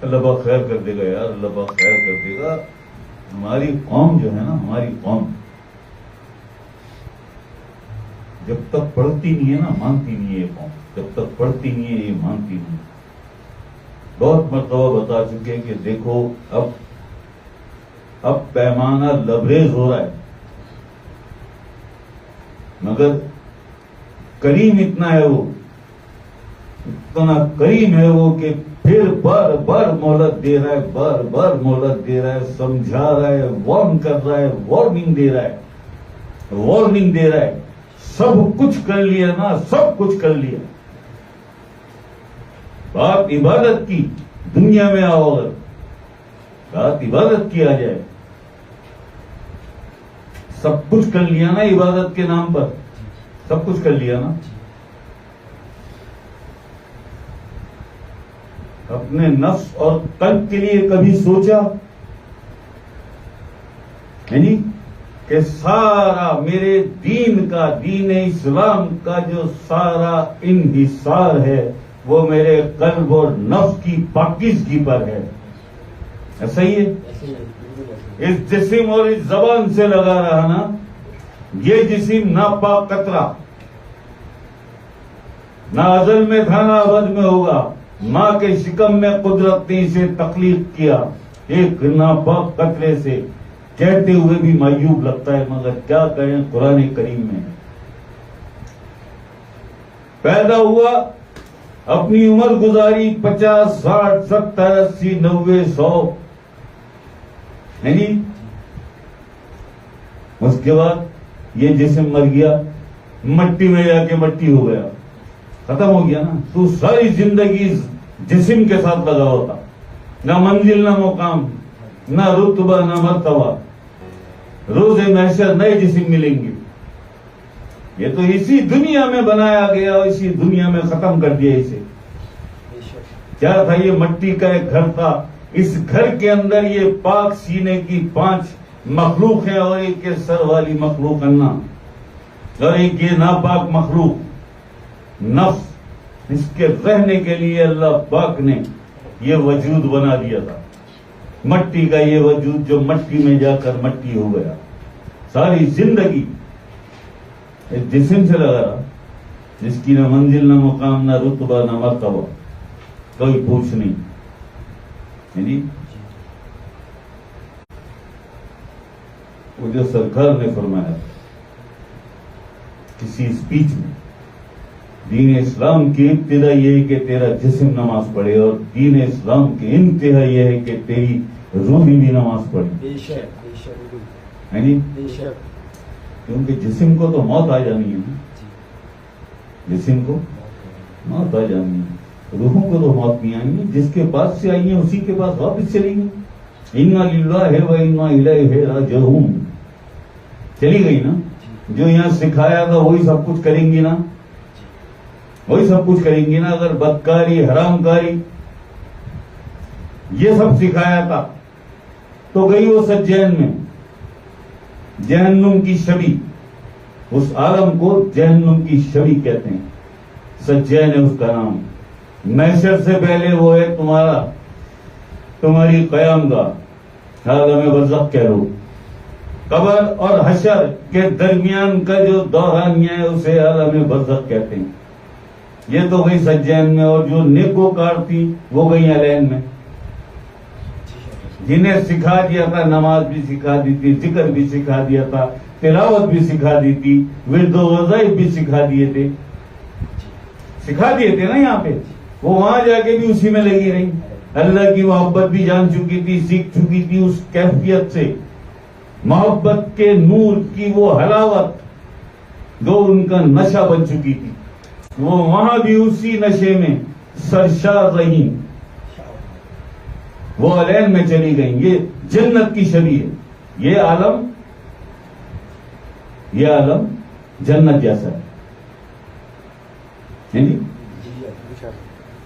اللہ پاک خیر کر دے گا یار، اللہ پاک خیر کر دے گا. ہماری قوم جو ہے نا، ہماری قوم جب تک پڑھتی نہیں ہے نا، مانتی نہیں ہے. یہ قوم جب تک پڑھتی نہیں ہے، یہ مانتی نہیں. بہت مرتبہ بتا چکے کہ دیکھو اب پیمانہ لبریز ہو رہا ہے، مگر کریم اتنا ہے، وہ اتنا کریم ہے وہ کہ پھر بار بار مہلت دے رہا ہے، بار بار مہلت دے رہا ہے، سمجھا رہا ہے، وارن کر رہا ہے، وارننگ دے رہا ہے، وارننگ دے رہا ہے. سب کچھ کر لیا نا، سب کچھ کر لیا. بات عبادت کی دنیا میں آؤ، اگر بات عبادت کی آ جائے، سب کچھ کر لیا نا عبادت کے نام پر، سب کچھ کر لیا نا. اپنے نفس اور قلب کے لیے کبھی سوچا یعنی کہ سارا میرے دین کا، دین اسلام کا جو سارا انحصار ہے وہ میرے قلب اور نفس کی پاکیزگی پر ہے. ایسا ہی ہے. اس جسم اور اس زبان سے لگا رہا نا، یہ جسم ناپاک قطرہ، نہ ازل میں تھا نہ ابد میں ہوگا. ماں کے شکم میں قدرت نے اسے تخلیق کیا ایک ناپاک قطرے سے. کہتے ہوئے بھی معیوب لگتا ہے، مگر کیا کہیں، قرآن کریم میں پیدا ہوا، اپنی عمر گزاری 50 60 70 80 90 100، نہیں. اس کے بعد یہ جسم مر گیا، مٹی میں جا کے مٹی ہو گیا، ختم ہو گیا نا. تو ساری زندگی جسم کے ساتھ لگا ہوتا، نہ منزل نہ مقام، نہ رتبہ نہ مرتبہ. روز محشر نئے جسم ملیں گے. یہ تو اسی دنیا میں بنایا گیا اور اسی دنیا میں ختم کر دیا اسے. کیا تھا؟ یہ مٹی کا ایک گھر تھا. اس گھر کے اندر یہ پاک سینے کی 5 مخلوق ہیں، اور ایک یہ سر والی مخلوق انا، اور ایک یہ ناپاک مخلوق نفس. اس کے رہنے کے لیے اللہ پاک نے یہ وجود بنا دیا تھا، مٹی کا یہ وجود جو مٹی میں جا کر مٹی ہو گیا. ساری زندگی اس جسم سے لگا رہا، جس کی نہ منزل نہ مقام نہ رتبہ نہ مرتبہ، کوئی پوچھ نہیں. یعنی وہ جو سرکار نے فرمایا کسی اسپیچ میں، دین اسلام کی ابتدا یہ ہے کہ تیرا جسم نماز پڑھے، اور دین اسلام کی انتہا یہ ہے کہ تیری روحی بھی نماز پڑھے. یعنی کیونکہ جسم کو تو موت آ جانی ہے، جسم کو موت آ جانی ہے، روحوں کو تو موت نہیں آئیں گی. جس کے پاس سے آئی ہیں اسی کے پاس واپس چلی گئی. انا للہ و انا الیہ راجعون، چلی گئی نا. جو یہاں سکھایا تھا وہی سب کچھ کریں گی نا، وہی سب کچھ کریں گی نا. اگر بدکاری، حرام کاری یہ سب سکھایا تھا تو گئی وہ سجین میں، جہنم کی شبی. اس عالم کو جہنم کی شبی کہتے ہیں، سجین ہے اس کا نام. محشر سے پہلے وہ ہے تمہاری قیام گاہ، عالم برزخ کہہ لو. قبر اور حشر کے درمیان کا جو دورانیہ ہے اسے عالم برزخ کہتے ہیں. یہ تو گئی سجین میں، اور جو نیکوکار تھی وہ گئی علین میں. جنہیں سکھا دیا تھا، نماز بھی سکھا دی تھی، ذکر بھی سکھا دیا تھا، تلاوت بھی سکھا دی تھی، ورد و وظائف بھی سکھا دیے تھے نا یہاں پہ. وہ وہاں جا کے بھی اسی میں لگی رہی. اللہ کی محبت بھی جان چکی تھی، سیکھ چکی تھی. اس کیفیت سے محبت کے نور کی وہ حلاوت جو ان کا نشہ بن چکی تھی، وہ وہاں بھی اسی نشے میں سرشار رہی. وہ علین میں چلی گئیں. یہ جنت کی شبیہ ہے. یہ عالم جنت جیسا ہے.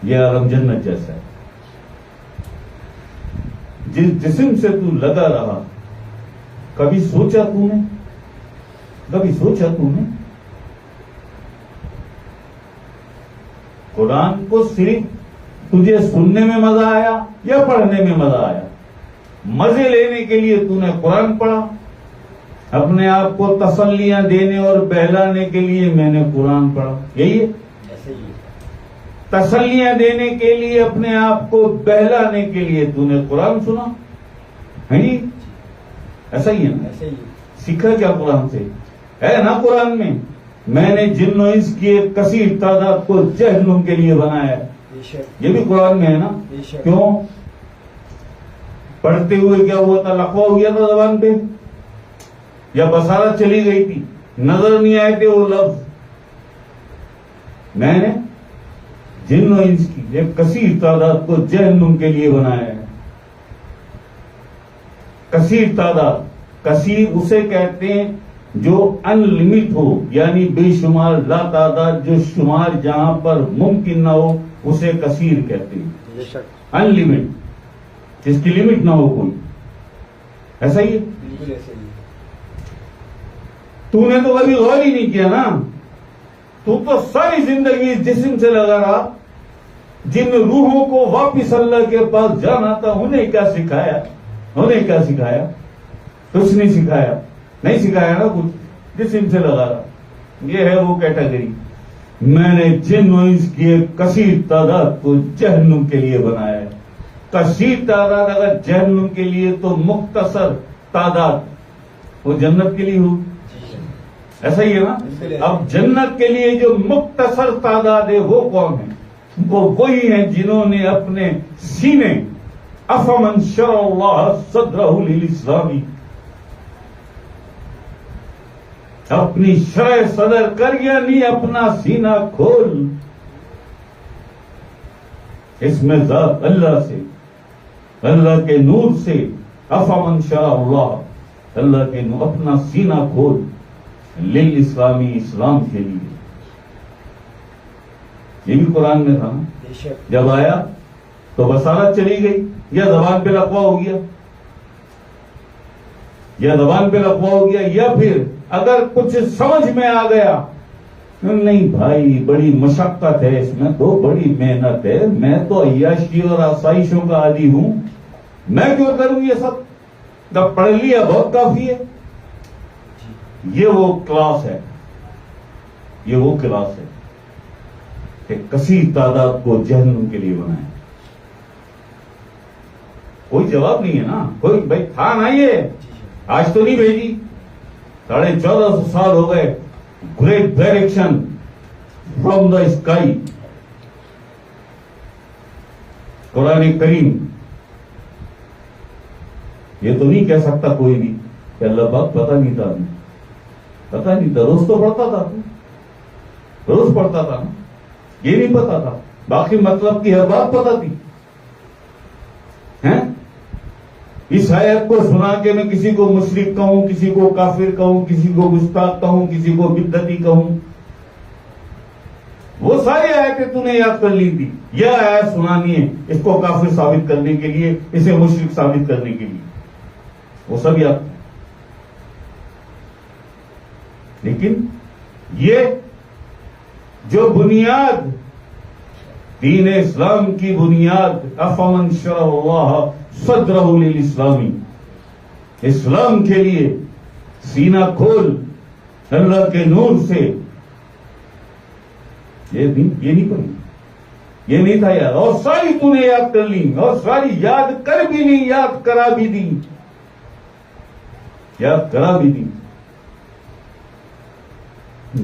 یہ عالم جنت جیسا ہے. جس جسم سے تو لگا رہا، کبھی سوچا تو نے قرآن کو صرف تجھے سننے میں مزہ آیا یا پڑھنے میں مزہ آیا؟ مزے لینے کے لیے تو نے قرآن پڑھا، اپنے آپ کو تسلیاں دینے اور بہلانے کے لیے میں نے قرآن پڑھا، یہی ہے؟ تسلیاں دینے کے لیے، اپنے آپ کو بہلانے کے لیے تو نے قرآن سنا ہے جی، ایسا ہی ہے نا؟ سیکھا کیا قرآن سے؟ ہے نا قرآن میں نے جن و انس کی ایک کثیر تعداد کو جہنم کے لیے بنایا ہے، یہ بھی قرآن میں ہے نا؟ کیوں؟ پڑھتے ہوئے کیا ہوا تھا؟ لقوہ ہو گیا تھا زبان پہ، یا بصارت چلی گئی تھی، نظر نہیں آئے تھے وہ لفظ؟ میں نے جن و انس کی ایک کثیر تعداد کو جہنم کے لیے بنایا ہے۔ کثیر تعداد، کثیر اسے کہتے ہیں جو ان لمٹ ہو، یعنی بے شمار، لا تعداد، جو شمار جہاں پر ممکن نہ ہو اسے کثیر کہتے ہیں۔ ان لمٹ، جس کی لمٹ نہ ہو کوئی، ایسا ہی ہے؟ تو نے تو کبھی غور ہی نہیں کیا نا، تو ساری زندگی اس جسم سے لگا رہا۔ جن روحوں کو واپس اللہ کے پاس جانا تھا انہیں کیا سکھایا؟ انہیں کیا سکھایا؟ کچھ نہیں سکھایا، نہیں سکھایا نا کچھ، جسم سے لگا رہا۔ یہ ہے وہ کیٹیگری۔ میں نے جن و انس کی ایک کثیر تعداد کو جہنم کے لیے بنایا ہے۔ کثیر تعداد اگر جہنم کے لیے تو مختصر تعداد وہ جنت کے لیے ہو، ایسا ہی ہے نا؟ اب جنت کے لیے جو مختصر تعداد ہے وہ کون ہے؟ وہ وہی ہیں جنہوں نے اپنے سینے، افمن شرع اللہ صدرہ للاسلام، اپنی شرع صدر کر، یعنی اپنا سینہ کھول، اس میں ذات اللہ سے، اللہ کے نور سے، افمن شرع اللہ، اللہ کے نور، اپنا سینہ کھول للاسلامی، اسلام کے لیے۔ یہ بھی قرآن میں تھا نا؟ جب آیا تو بصارت چلی گئی، یا زبان پہ لقوہ ہو گیا، یا زبان پہ لقوہ ہو گیا، یا پھر اگر کچھ سمجھ میں آ گیا، نہیں بھائی بڑی مشقت ہے اس میں، تو بڑی محنت ہے، میں تو عیاشی اور آسائشوں کا عادی ہوں، میں کیوں کروں یہ سب، جب پڑھ لیا بہت کافی ہے۔ یہ وہ کلاس ہے، یہ وہ کلاس ہے کہ کثیر تعداد کو جہنم کے لیے بنائے۔ کوئی جواب نہیں ہے نا، کوئی بھائی تھا نا، یہ آج تو نہیں بھیجی، 1450 سال ہو گئے، great direction from the sky, Quran کریم۔ یہ تو نہیں کہہ سکتا کوئی بھی کہ اللہ پاک پتہ نہیں تھا، پتہ نہیں تھا، روز تو پڑھتا تھا، روز پڑھتا تھا نا، یہ نہیں پتا تھا، باقی مطلب کی ہر بات پتا تھی۔ اس آیت کو سنا کے میں کسی کو مشرک کہوں، کسی کو کافر کہوں، کسی کو گستاخ کہوں، کسی کو بدعتی کہوں، وہ ساری آیتیں تو نے یاد کر لی تھی، یہ آیت سنانی ہے اس کو کافر ثابت کرنے کے لیے، اسے مشرک ثابت کرنے کے لیے، وہ سب یاد تھا۔ لیکن یہ جو بنیاد، دین اسلام کی بنیاد، افمن شرع اللہ صدرہ للاسلامی، اسلام کے لیے سینہ کھول اللہ کے نور سے، یہ نہیں پڑھی، یہ نہیں تھا یاد، اور ساری تو نے یاد کر لی، اور ساری یاد کر بھی نہیں، یاد کرا بھی دی، یاد کرا بھی دی۔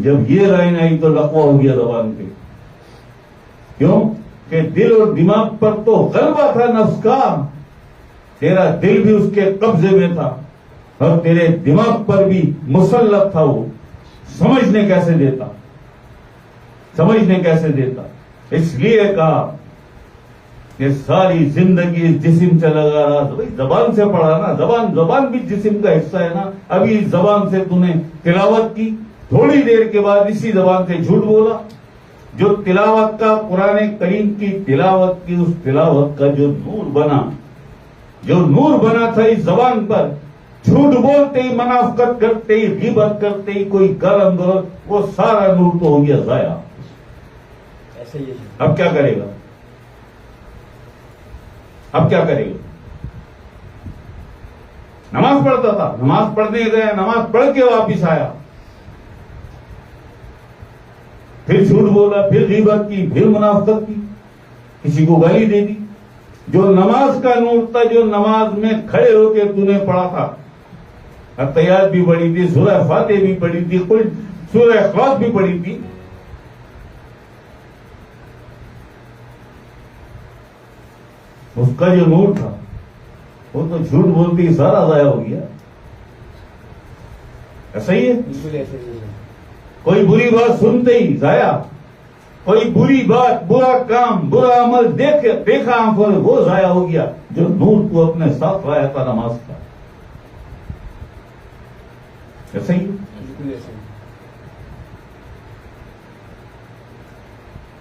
جب یہ لائن آئی تو لقوہ ہو گیا زبان پہ، کیوں کہ دل اور دماغ پر تو غلبہ تھا نفس کا، تیرا دل بھی اس کے قبضے میں تھا اور تیرے دماغ پر بھی مسلط تھا، وہ سمجھنے کیسے دیتا، سمجھنے کیسے دیتا۔ اس لیے کہا کہ ساری زندگی اس جسم سے لگا رہا، زبان سے پڑھا نا، زبان بھی جسم کا حصہ ہے نا۔ ابھی اس زبان سے تو نے تلاوت کی، تھوڑی دیر کے بعد اسی زبان سے جھوٹ بولا۔ جو تلاوت کا، قرآن کریم کی تلاوت کی، اس تلاوت کا جو نور بنا، جو نور بنا تھا اس زبان پر، جھوٹ بولتے ہی، منافقت کرتے ہی، غیبت کرتے ہی، کوئی گرم گرم، وہ سارا نور تو ہو گیا ضائع۔ اب کیا کرے گا؟ اب کیا کرے گا؟ نماز پڑھتا تھا، نماز پڑھنے گیا، نماز پڑھ کے واپس آیا، پھر جھوٹ بولا، پھر غیبت کی، پھر منافقت کی، کسی کو گالی دے دی. جو نماز کا نور تھا، جو نماز میں کھڑے ہو کے تو نے پڑھا تھا، التحیات بھی پڑھی تھی، سورہ فاتح بھی پڑھی تھی، سورہ اخلاص بھی پڑھی تھی، اس کا جو نور تھا وہ تو جھوٹ بولتے ہی سارا ضائع ہو گیا. ایسا ہی ہے. کوئی بری بات سنتے ہی ضائع، کوئی بری بات، برا کام، برا عمل دیکھا آنکھوں نے، وہ ضائع ہو گیا جو نور تو اپنے ساتھ لایا تھا نماز کا. ایسا ہی.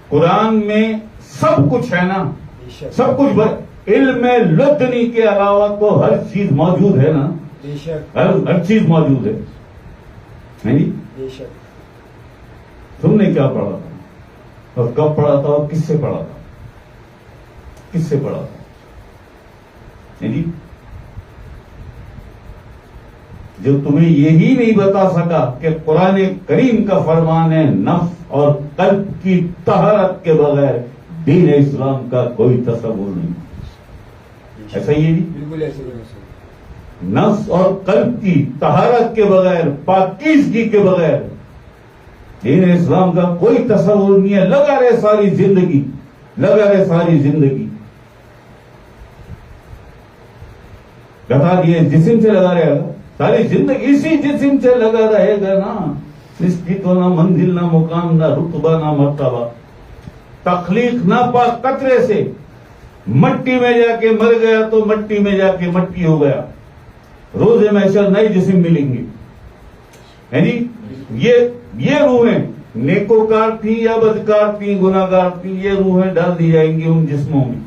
قرآن میں سب کچھ ہے نا، سب کچھ. علم لدنی کے علاوہ تو ہر چیز موجود ہے نا، ہر چیز موجود ہے. تم نے کیا پڑھا تھا اور کب پڑھا تھا اور کس سے پڑھا تھا؟ کس سے پڑھا تھا؟ جو تمہیں یہی نہیں بتا سکا کہ قرآن کریم کا فرمان ہے نفس اور قلب کی طہارت کے بغیر دین اسلام کا کوئی تصور نہیں. ایسا ہی ہے جی. بالکل ایسے. نفس اور قلب کی طہارت کے بغیر، پاکیزگی کے بغیر دین اسلام کا کوئی تصور نہیں ہے. لگا رہے ساری زندگی، لگا رہے ساری زندگی، بتا دیے جسم سے لگا رہے گا ساری زندگی، اسی جسم سے لگا رہے گا نا. اس کی تو نہ منزل، نہ مقام، نہ رتبہ، نہ مرتبہ. تخلیق نہ پاک قطرے سے مٹی میں جا کے مر گیا تو مٹی میں جا کے مٹی ہو گیا. روز محشر نئے جسم ملیں گے. یعنی یہ روحیں نیکوکار تھیں یا بدکار تھیں، گناہگار تھیں، یہ روحیں ڈال دی جائیں گی ان جسموں میں،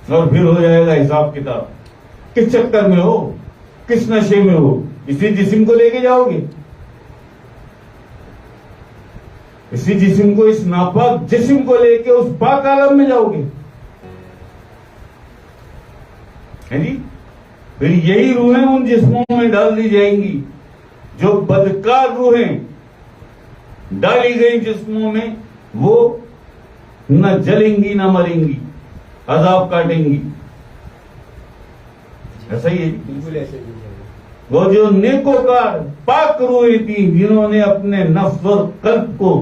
اور پھر ہو جائے گا حساب کتاب. کس چکر میں ہو، کس نشے میں ہو، اسی جسم کو لے کے جاؤ گے، اسی جسم کو، اس ناپاک جسم کو لے کے اس پاک عالم میں جاؤ گے. پھر یہی روحیں ان جسموں میں ڈال دی جائیں گی. جو بدکار روحیں ڈالی گئی جسموں میں، وہ نہ جلیں گی نہ مریں گی، عذاب کاٹیں گی. ایسا ہی ہے. بالکل ایسے. وہ جو نیکوکار پاک روحیں تھیں، جنہوں نے اپنے نفس اور قلب کو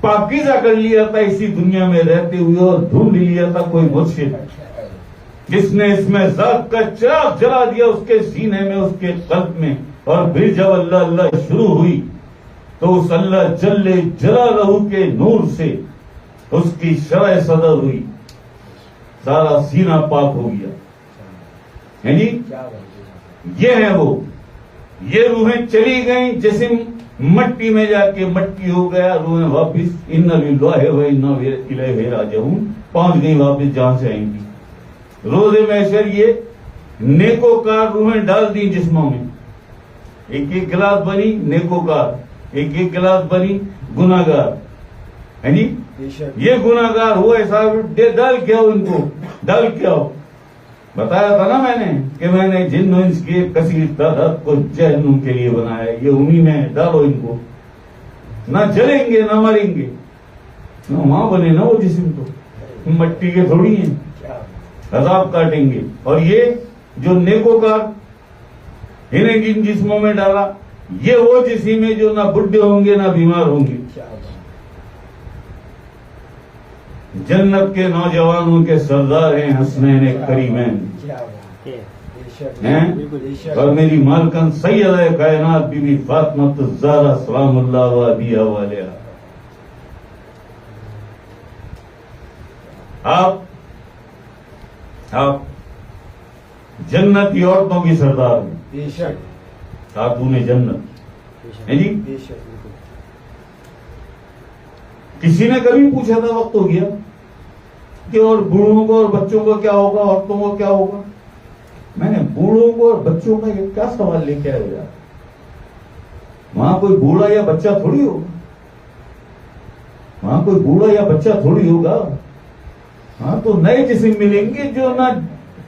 پاکیزہ کر لیا تھا اسی دنیا میں رہتے ہوئے، اور ڈھونڈ لیا تھا کوئی مرشد جس نے اس میں ذات کا چراغ جلا دیا اس کے سینے میں، اس کے قلب میں. اور پھر جب اللہ اللہ شروع ہوئی تو اس اللہ جل جلالہ کے نور سے اس کی شرح صدر ہوئی، سارا سینہ پاک ہو گیا. یعنی یہ ہے وہ، یہ روحیں چلی گئیں، جسم مٹی میں جا کے مٹی ہو گیا، روحیں واپس انا للہ و انا الیہ راجعون پہنچ گئی واپس جہاں سے آئیں گی. روز محشر یہ نیکوکار روحیں ڈال دی جسموں میں، ایک ایک گلاس بنی نیکوکار، ایک ایک گلاس بنی گناہگار. یعنی یہ گناہگار ہوا صاحب ڈال کیا ان کو، ڈال کیا ہو. بتایا تھا نا میں نے کہ میں نے جن و انس کی کثیر تعداد کو جہنم کے لیے بنایا، یہ انہی میں ڈالو ان کو، نہ جلیں گے نہ مریں گے. وہاں بنے نا وہ جسم تو مٹی کے تھوڑی ہیں، عذاب کاٹیں گے. اور یہ جو نیکوکار انہیں جن جسموں میں ڈالا، یہ وہ جسم ہے جو نہ بڈھے ہوں گے نہ بیمار ہوں گے. جنت کے نوجوانوں کے سردار ہیں حسنین کریمین ہیں، اور میری مالکن سیدہ کائنات بی بی فاطمہ الزہرا سلام اللہ علیہا وعلیہا. آپ جنتی عورتوں کی سردار ہیں، خاتون جنت. جی کسی نے کبھی پوچھا تھا وقت ہو گیا کہ اور بوڑھوں کو اور بچوں کو کیا ہوگا، عورتوں کو کیا ہوگا؟ میں نے بوڑھوں کو اور بچوں کا یہ کیا سوال لے کے آیا؟ وہاں کوئی بوڑھا یا بچہ تھوڑی ہوگا، وہاں کوئی بوڑھا یا بچہ تھوڑی ہوگا. ہاں تو نئے جسم ملیں گے جو نہ